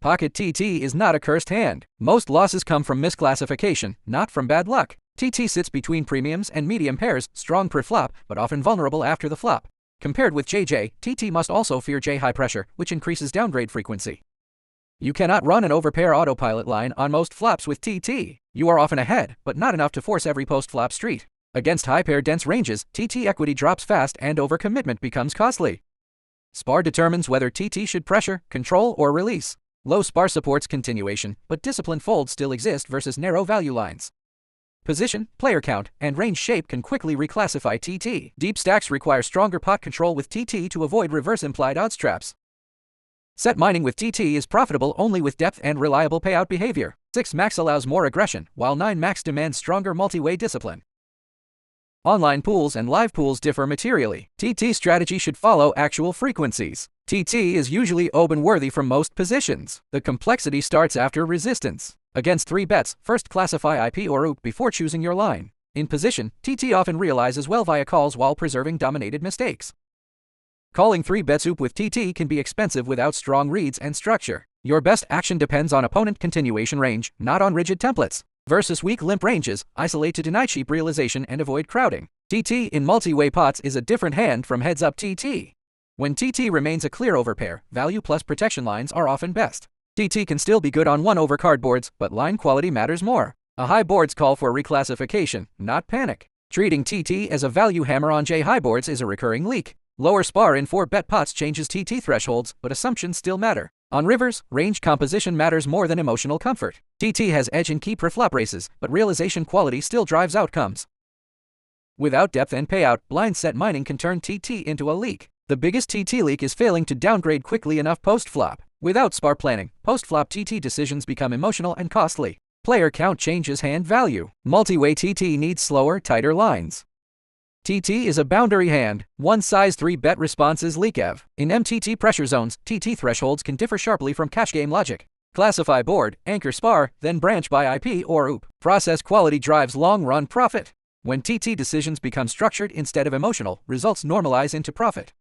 Pocket TT is not a cursed hand. Most losses come from misclassification, not from bad luck. TT sits between premiums and medium pairs, strong pre-flop, but often vulnerable after the flop. Compared with JJ, TT must also fear J high pressure, which increases downgrade frequency. You cannot run an overpair autopilot line on most flops with TT. You are often ahead, but not enough to force every post-flop street. Against high pair dense ranges, TT equity drops fast and overcommitment becomes costly. SPAR determines whether TT should pressure, control, or release. Low SPAR supports continuation, but disciplined folds still exist versus narrow value lines. Position, player count, and range shape can quickly reclassify TT. Deep stacks require stronger pot control with TT to avoid reverse implied odds traps. Set mining with TT is profitable only with depth and reliable payout behavior. 6 max allows more aggression, while 9 max demands stronger multi-way discipline. Online pools and live pools differ materially. TT strategy should follow actual frequencies. TT is usually open-worthy from most positions. The complexity starts after resistance. Against 3 bets, first classify IP or OOP before choosing your line. In position, TT often realizes well via calls while preserving dominated mistakes. Calling 3 bets OOP with TT can be expensive without strong reads and structure. Your best action depends on opponent continuation range, not on rigid templates. Versus weak limp ranges, isolate to deny cheap realization and avoid crowding. TT in multi-way pots is a different hand from heads-up TT. When TT remains a clear overpair, value plus protection lines are often best. TT can still be good on 1-over card boards, but line quality matters more. A high boards call for reclassification, not panic. Treating TT as a value hammer on J high boards is a recurring leak. Lower SPAR in 4-bet pots changes TT thresholds, but assumptions still matter. On rivers, range composition matters more than emotional comfort. TT has edge in key pre-flop races, but realization quality still drives outcomes. Without depth and payout, blind set mining can turn TT into a leak. The biggest TT leak is failing to downgrade quickly enough post-flop. Without SPAR planning, post-flop TT decisions become emotional and costly. Player count changes hand value. Multi-way TT needs slower, tighter lines. TT is a boundary hand. One size 3-bet response is leakev. In MTT pressure zones, TT thresholds can differ sharply from cash game logic. Classify board, anchor SPAR, then branch by IP or OOP. Process quality drives long-run profit. When TT decisions become structured instead of emotional, results normalize into profit.